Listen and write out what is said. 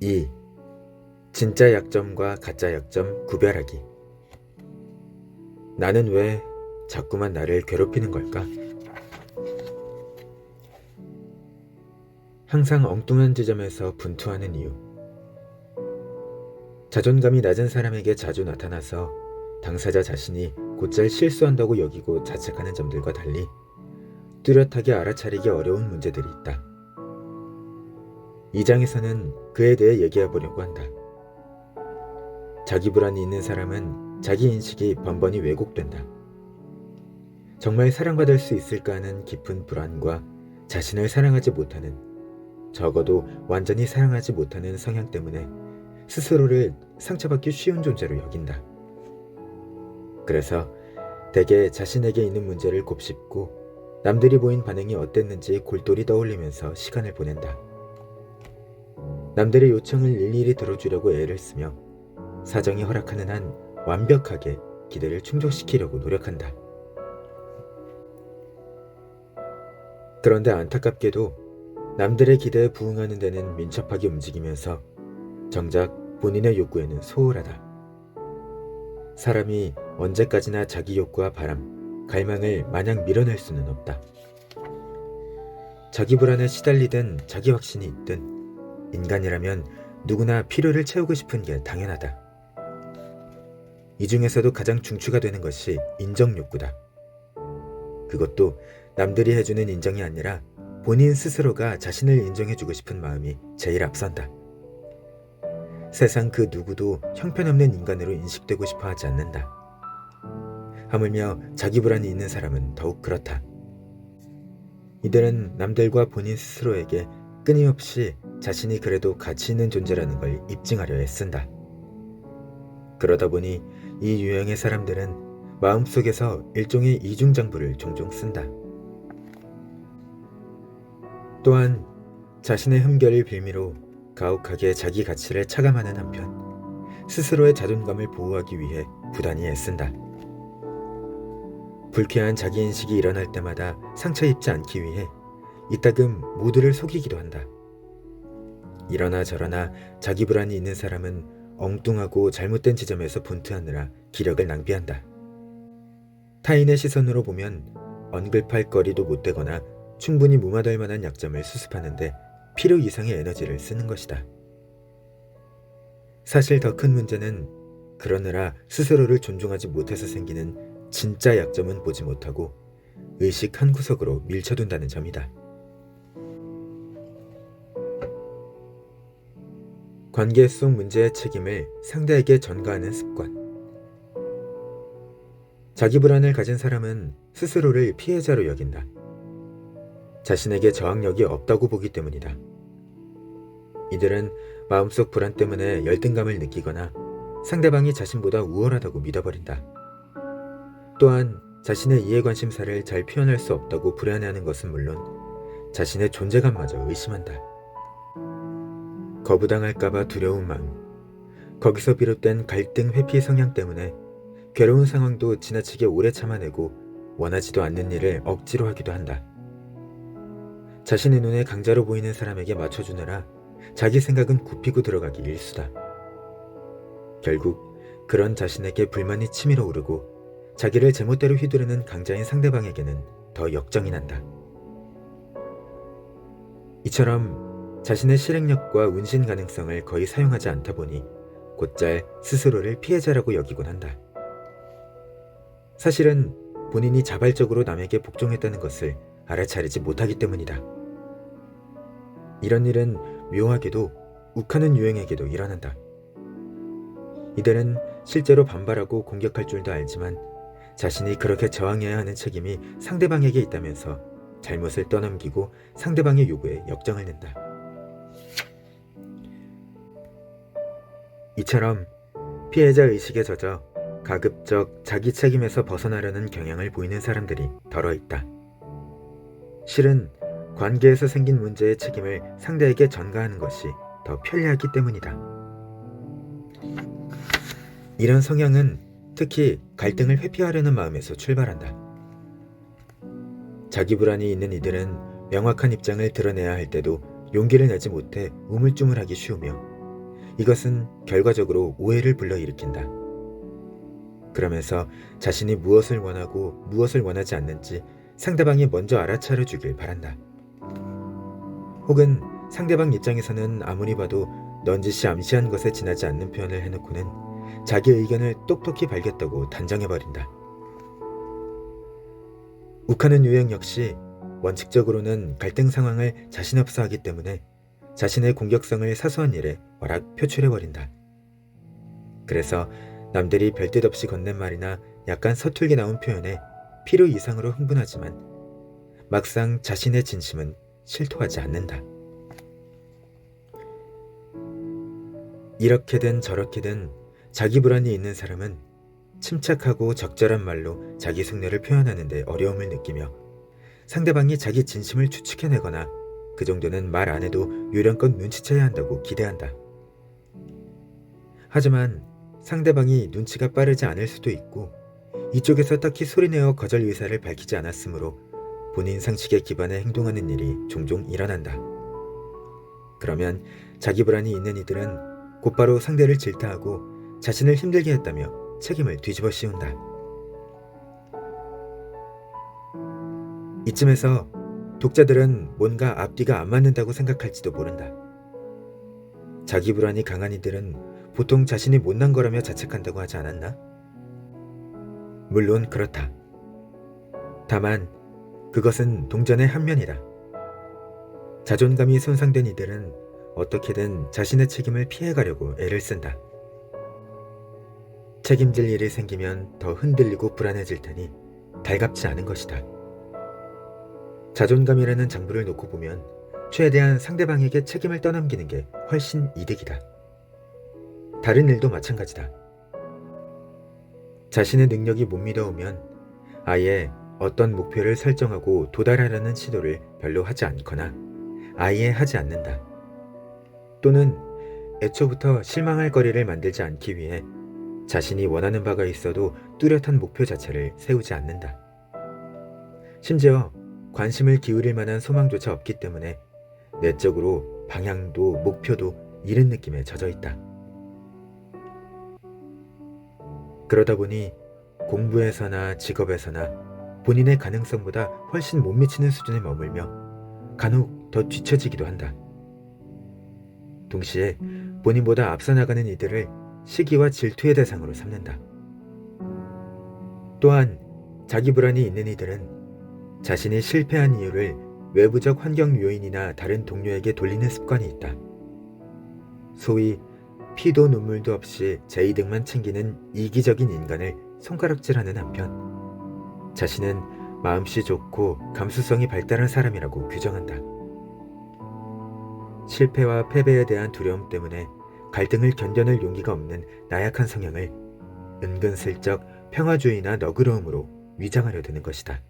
2. 진짜 약점과 가짜 약점 구별하기. 나는 왜 자꾸만 나를 괴롭히는 걸까? 항상 엉뚱한 지점에서 분투하는 이유. 자존감이 낮은 사람에게 자주 나타나서 당사자 자신이 곧잘 실수한다고 여기고 자책하는 점들과 달리 뚜렷하게 알아차리기 어려운 문제들이 있다. 이 장에서는 그에 대해 얘기해 보려고 한다. 자기 불안이 있는 사람은 자기 인식이 번번이 왜곡된다. 정말 사랑받을 수 있을까 하는 깊은 불안과 자신을 사랑하지 못하는, 적어도 완전히 사랑하지 못하는 성향 때문에 스스로를 상처받기 쉬운 존재로 여긴다. 그래서 대개 자신에게 있는 문제를 곱씹고 남들이 보인 반응이 어땠는지 골똘히 떠올리면서 시간을 보낸다. 남들의 요청을 일일이 들어주려고 애를 쓰며 사정이 허락하는 한 완벽하게 기대를 충족시키려고 노력한다. 그런데 안타깝게도 남들의 기대에 부응하는 데는 민첩하게 움직이면서 정작 본인의 욕구에는 소홀하다. 사람이 언제까지나 자기 욕구와 바람, 갈망을 마냥 밀어낼 수는 없다. 자기 불안에 시달리든 자기 확신이 있든 인간이라면 누구나 필요를 채우고 싶은 게 당연하다. 이 중에서도 가장 중추가 되는 것이 인정 욕구다. 그것도 남들이 해주는 인정이 아니라 본인 스스로가 자신을 인정해주고 싶은 마음이 제일 앞선다. 세상 그 누구도 형편없는 인간으로 인식되고 싶어 하지 않는다. 하물며 자기 불안이 있는 사람은 더욱 그렇다. 이들은 남들과 본인 스스로에게 끊임없이 자신이 그래도 가치 있는 존재라는 걸 입증하려 애쓴다. 그러다 보니 이 유형의 사람들은 마음속에서 일종의 이중장부를 종종 쓴다. 또한 자신의 흠결을 빌미로 가혹하게 자기 가치를 차감하는 한편 스스로의 자존감을 보호하기 위해 부단히 애쓴다. 불쾌한 자기인식이 일어날 때마다 상처 입지 않기 위해 이따금 모두를 속이기도 한다. 이러나 저러나 자기 불안이 있는 사람은 엉뚱하고 잘못된 지점에서 분투하느라 기력을 낭비한다. 타인의 시선으로 보면 언급할 거리도 못 되거나 충분히 무마될 만한 약점을 수습하는데 필요 이상의 에너지를 쓰는 것이다. 사실 더 큰 문제는 그러느라 스스로를 존중하지 못해서 생기는 진짜 약점은 보지 못하고 의식 한 구석으로 밀쳐둔다는 점이다. 관계 속 문제의 책임을 상대에게 전가하는 습관. 자기 불안을 가진 사람은 스스로를 피해자로 여긴다. 자신에게 저항력이 없다고 보기 때문이다. 이들은 마음속 불안 때문에 열등감을 느끼거나 상대방이 자신보다 우월하다고 믿어버린다. 또한 자신의 이해관심사를 잘 표현할 수 없다고 불안해하는 것은 물론 자신의 존재감마저 의심한다. 거부당할까봐 두려운 마음, 거기서 비롯된 갈등 회피 성향 때문에 괴로운 상황도 지나치게 오래 참아내고 원하지도 않는 일을 억지로 하기도 한다. 자신의 눈에 강자로 보이는 사람에게 맞춰주느라 자기 생각은 굽히고 들어가기 일수다. 결국 그런 자신에게 불만이 치밀어 오르고 자기를 제멋대로 휘두르는 강자인 상대방에게는 더 역정이 난다. 이처럼 자신의 실행력과 운신 가능성을 거의 사용하지 않다 보니 곧잘 스스로를 피해자라고 여기곤 한다. 사실은 본인이 자발적으로 남에게 복종했다는 것을 알아차리지 못하기 때문이다. 이런 일은 묘하게도 욱하는 유행에게도 일어난다. 이들은 실제로 반발하고 공격할 줄도 알지만 자신이 그렇게 저항해야 하는 책임이 상대방에게 있다면서 잘못을 떠넘기고 상대방의 요구에 역정을 낸다. 이처럼 피해자 의식에 젖어 가급적 자기 책임에서 벗어나려는 경향을 보이는 사람들이 덜어 있다. 실은 관계에서 생긴 문제의 책임을 상대에게 전가하는 것이 더 편리하기 때문이다. 이런 성향은 특히 갈등을 회피하려는 마음에서 출발한다. 자기 불안이 있는 이들은 명확한 입장을 드러내야 할 때도 용기를 내지 못해 우물쭈물하기 쉬우며 이것은 결과적으로 오해를 불러일으킨다. 그러면서 자신이 무엇을 원하고 무엇을 원하지 않는지 상대방이 먼저 알아차려 주길 바란다. 혹은 상대방 입장에서는 아무리 봐도 넌지시 암시한 것에 지나지 않는 표현을 해놓고는 자기 의견을 똑똑히 밝혔다고 단정해버린다. 욱하는 유형 역시 원칙적으로는 갈등 상황을 자신 없어 하기 때문에 자신의 공격성을 사소한 일에 워낙 표출해버린다. 그래서 남들이 별뜻 없이 건넨 말이나 약간 서툴게 나온 표현에 필요 이상으로 흥분하지만 막상 자신의 진심은 실토하지 않는다. 이렇게든 저렇게든 자기 불안이 있는 사람은 침착하고 적절한 말로 자기 속내를 표현하는 데 어려움을 느끼며 상대방이 자기 진심을 추측해내거나 그 정도는 말 안 해도 요령껏 눈치채야 한다고 기대한다. 하지만 상대방이 눈치가 빠르지 않을 수도 있고 이쪽에서 딱히 소리내어 거절 의사를 밝히지 않았으므로 본인 상식에 기반해 행동하는 일이 종종 일어난다. 그러면 자기 불안이 있는 이들은 곧바로 상대를 질타하고 자신을 힘들게 했다며 책임을 뒤집어 씌운다. 이쯤에서 독자들은 뭔가 앞뒤가 안 맞는다고 생각할지도 모른다. 자기 불안이 강한 이들은 보통 자신이 못난 거라며 자책한다고 하지 않았나? 물론 그렇다. 다만 그것은 동전의 한 면이다. 자존감이 손상된 이들은 어떻게든 자신의 책임을 피해가려고 애를 쓴다. 책임질 일이 생기면 더 흔들리고 불안해질 테니 달갑지 않은 것이다. 자존감이라는 장부를 놓고 보면 최대한 상대방에게 책임을 떠넘기는 게 훨씬 이득이다. 다른 일도 마찬가지다. 자신의 능력이 못 믿어오면 아예 어떤 목표를 설정하고 도달하려는 시도를 별로 하지 않거나 아예 하지 않는다. 또는 애초부터 실망할 거리를 만들지 않기 위해 자신이 원하는 바가 있어도 뚜렷한 목표 자체를 세우지 않는다. 심지어 관심을 기울일 만한 소망조차 없기 때문에 내적으로 방향도 목표도 잃은 느낌에 젖어 있다. 그러다 보니 공부에서나 직업에서나 본인의 가능성보다 훨씬 못 미치는 수준에 머물며 간혹 더 뒤처지기도 한다. 동시에 본인보다 앞서 나가는 이들을 시기와 질투의 대상으로 삼는다. 또한 자기 불안이 있는 이들은 자신이 실패한 이유를 외부적 환경 요인이나 다른 동료에게 돌리는 습관이 있다. 소위 피도 눈물도 없이 제 이득만 챙기는 이기적인 인간을 손가락질하는 한편 자신은 마음씨 좋고 감수성이 발달한 사람이라고 규정한다. 실패와 패배에 대한 두려움 때문에 갈등을 견뎌낼 용기가 없는 나약한 성향을 은근슬쩍 평화주의나 너그러움으로 위장하려 드는 것이다.